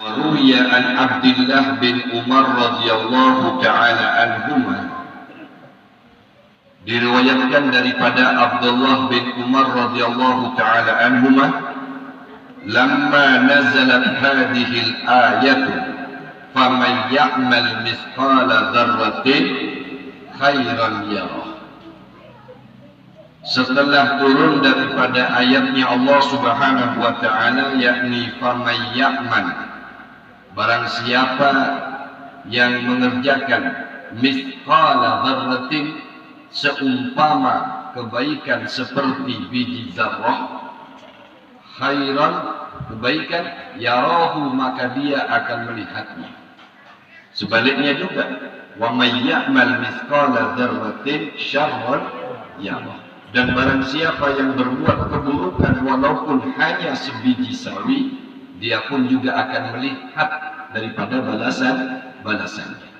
وروي عن عبد الله بن عمر radhiyallahu taala anhuma, diriwayatkan daripada Abdullah bin Umar radhiyallahu taala anhuma, lamma nazalat hadhihi al-ayatu faman ya'mal mithqala dzarratin khairan yarah. Setelah turun daripada ayatnya Allah Subhanahu wa taala, yakni faman ya'mal, barang siapa yang mengerjakan mithqala dzarratin, seumpama kebaikan seperti biji zarrah, khairan, kebaikan, yarahu, maka dia akan melihatnya. Sebaliknya juga, wa may ya'mal mithqala dzarratin syarran yarah, dan barang siapa yang berbuat keburukan walaupun hanya sebiji sawi, dia pun juga akan melihat daripada balasannya.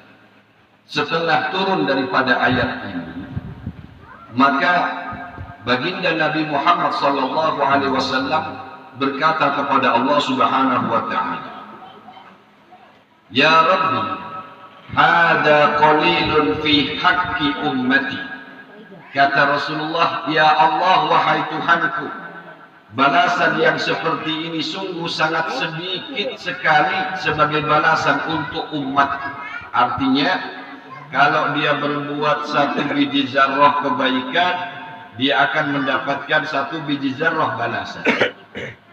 Setelah turun daripada ayat ini, maka baginda Nabi Muhammad sallallahu alaihi wasallam berkata kepada Allah Subhanahu wa taala, "Ya Rabbi, hada qalilun fi haqqi ummati." Kata Rasulullah, "Ya Allah, wahai Tuhanku, balasan yang seperti ini sungguh sangat sedikit sekali sebagai balasan untuk umatku." Artinya, kalau dia berbuat satu biji zarrah kebaikan, dia akan mendapatkan satu biji zarrah balasan.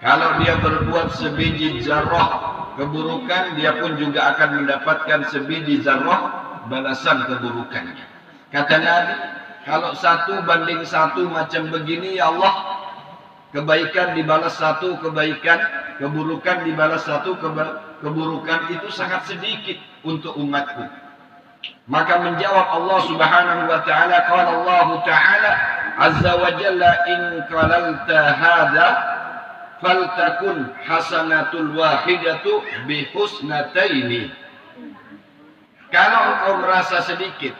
Kalau dia berbuat sebiji zarrah keburukan, dia pun juga akan mendapatkan sebiji zarrah balasan keburukannya. Kata Nabi, kalau 1:1 macam begini, ya Allah, kebaikan dibalas satu kebaikan, keburukan dibalas satu keburukan, itu sangat sedikit untuk umatku. Maka menjawab Allah Subhanahu wa taala, qala Allah taala azza wa jalla, in qalalta hadza faltakun hasanatul wahidatu bihusnataini. Kalau engkau merasa sedikit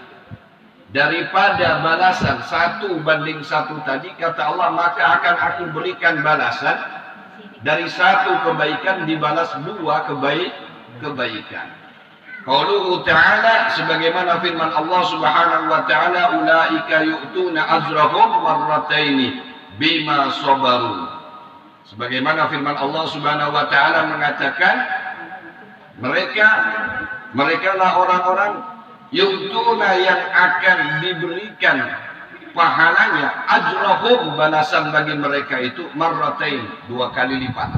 daripada balasan 1:1 tadi, kata Allah, maka akan aku berikan balasan dari satu kebaikan dibalas 2 kebaikan. Qauluhu ta'ala, sebagaimana firman Allah Subhanahu wa ta'ala, ulaika yu'tuna ajrahum marrataini bima sabaru. Sebagaimana firman Allah Subhanahu wa ta'ala mengatakan, mereka lah orang-orang yu'tuna yang akan diberikan pahalanya, ajrahum, balasan bagi mereka itu, marratain, 2 kali lipat.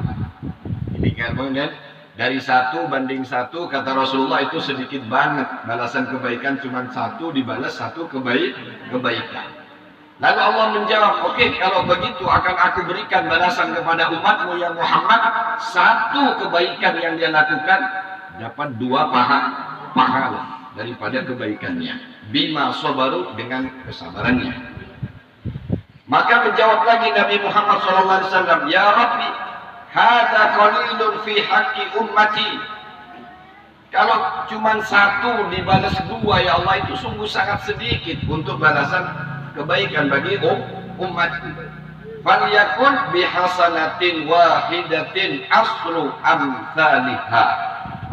Ini kemudian dari 1:1, kata Rasulullah, itu sedikit banget. Balasan kebaikan cuma 1 dibalas 1 kebaikan. Lalu Allah menjawab, oke, kalau begitu akan aku berikan balasan kepada umatmu ya Muhammad, 1 kebaikan yang dia lakukan dapat 2 pahala daripada kebaikannya. Bima sabaru, dengan kesabarannya. Maka menjawab lagi Nabi Muhammad SAW, ya Rabbi, hada qalilun fi haqqi ummati. Kalau cuma 1 dibalas 2, ya Allah, itu sungguh sangat sedikit untuk balasan kebaikan bagi umat. Falyakun bihasanatin wahidatin asru amsalihha.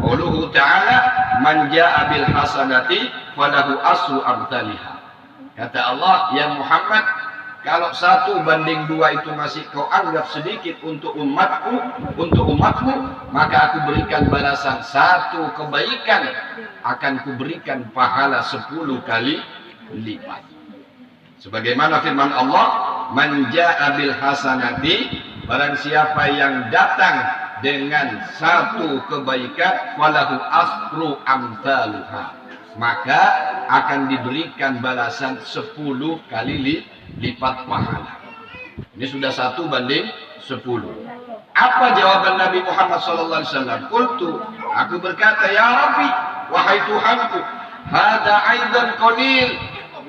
Qauluhu ta'ala, man jaa bil hasanati falahu asru amsalihha. Kata Allah, ya Muhammad, kalau 1:2 itu masih kau anggap sedikit untuk umatmu, maka aku berikan balasan 1 kebaikan, akan kuberikan pahala 10 kali lipat. Sebagaimana firman Allah, man jaa bil hasanati, barang siapa yang datang dengan 1 kebaikan, falahu asru amsaluha, maka akan diberikan balasan 10 kali lipat pahala. Ini sudah 1:10. Apa jawaban Nabi Muhammad SAW? Qultu, aku berkata, ya Rabbi, wahai Tuhanku, hada aidan qalil.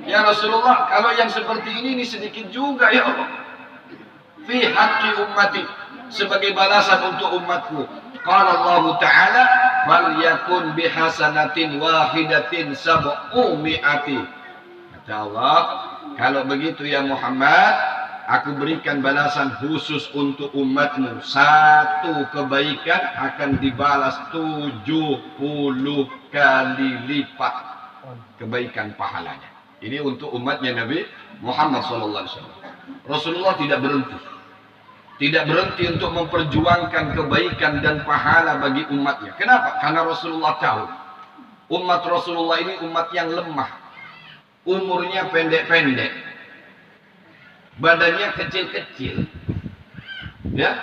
Ya Rasulullah, kalau yang seperti ini sedikit juga ya Allah. Fi haqqi ummati, sebagai balasan untuk umatku. Qala Allah Ta'ala, falyakun bihasanatin wahidatin sab'u mi'ati. Kata Allah, kalau begitu ya Muhammad, aku berikan balasan khusus untuk umatmu. Satu kebaikan akan dibalas 70 kali lipat kebaikan pahalanya. Ini untuk umatnya Nabi Muhammad SAW. Rasulullah tidak berhenti. Tidak berhenti untuk memperjuangkan kebaikan dan pahala bagi umatnya. Kenapa? Karena Rasulullah tahu umat Rasulullah ini umat yang lemah. Umurnya pendek-pendek. Badannya kecil-kecil. Ya,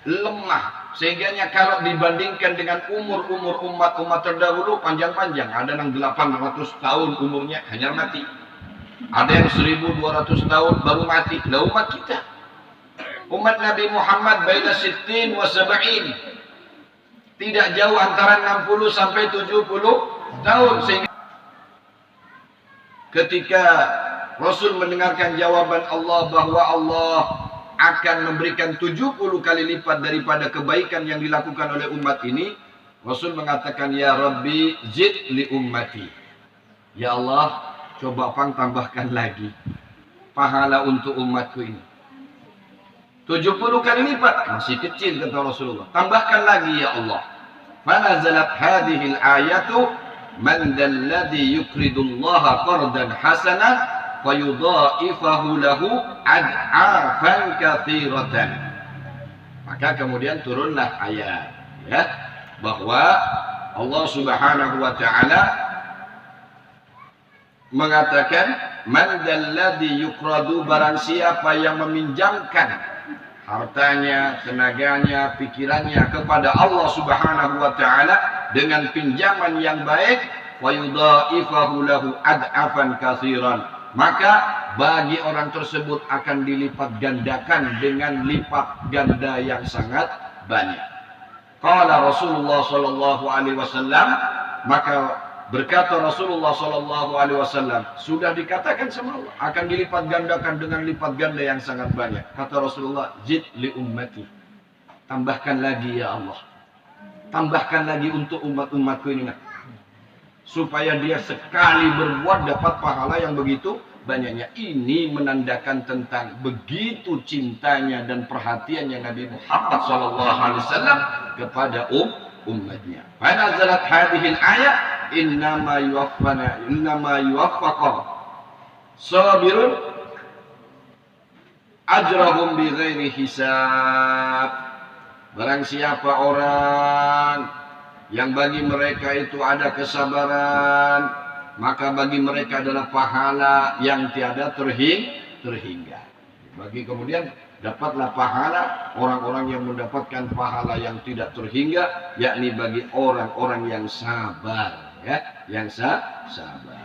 lemah. Sehingga kalau dibandingkan dengan umur-umur umat-umat terdahulu panjang-panjang. Ada yang 800 tahun umurnya hanya mati. Ada yang 1200 tahun baru mati. Lah umat kita. Umat Nabi Muhammad baina 60 wa 70. Tidak jauh antara 60 sampai 70 tahun. Sehingga ketika Rasul mendengarkan jawaban Allah bahwa Allah akan memberikan 70 kali lipat daripada kebaikan yang dilakukan oleh umat ini, Rasul mengatakan, ya Rabbi zid li ummati. Ya Allah, coba tambahkan lagi pahala untuk umatku ini. 70 kali lipat, masih kecil kata Rasulullah. Tambahkan lagi ya Allah. Fanazalat hadhil ayatu man dalladhi yuqridullaha qardan hasanan fayudha'ifahu lahu ad'afan katsiratan. Maka kemudian turunlah ayat ya bahwa Allah Subhanahu wa taala mengatakan man dalladhi yuqradu, barang siapa yang meminjamkan hartanya, tenaganya, pikirannya kepada Allah Subhanahu wa taala dengan pinjaman yang baik, wa yudha'ifahu lahu ad'afan katsiran, maka bagi orang tersebut akan dilipat gandakan dengan lipat ganda yang sangat banyak. Qala Rasulullah sallallahu alaihi wasallam, maka berkata Rasulullah sallallahu alaihi wasallam, sudah dikatakan sama Allah akan dilipat gandakan dengan lipat ganda yang sangat banyak. Kata Rasulullah, zid li ummati. Tambahkan lagi ya Allah. Tambahkan lagi untuk umat-umatku ini. Supaya dia sekali berbuat dapat pahala yang begitu banyaknya. Ini menandakan tentang begitu cintanya dan perhatiannya Nabi Muhammad sallallahu alaihi wasallam kepada umatnya. Fanazalat hadhil ayat innama yuwaffaqa sabirun ajrahum bighairi hisab. Barang siapa orang yang bagi mereka itu ada kesabaran, maka bagi mereka adalah pahala yang tiada terhingga. Bagi kemudian dapatlah pahala orang-orang yang mendapatkan pahala yang tidak terhingga, yakni bagi orang-orang yang sabar, ya, yang sabar.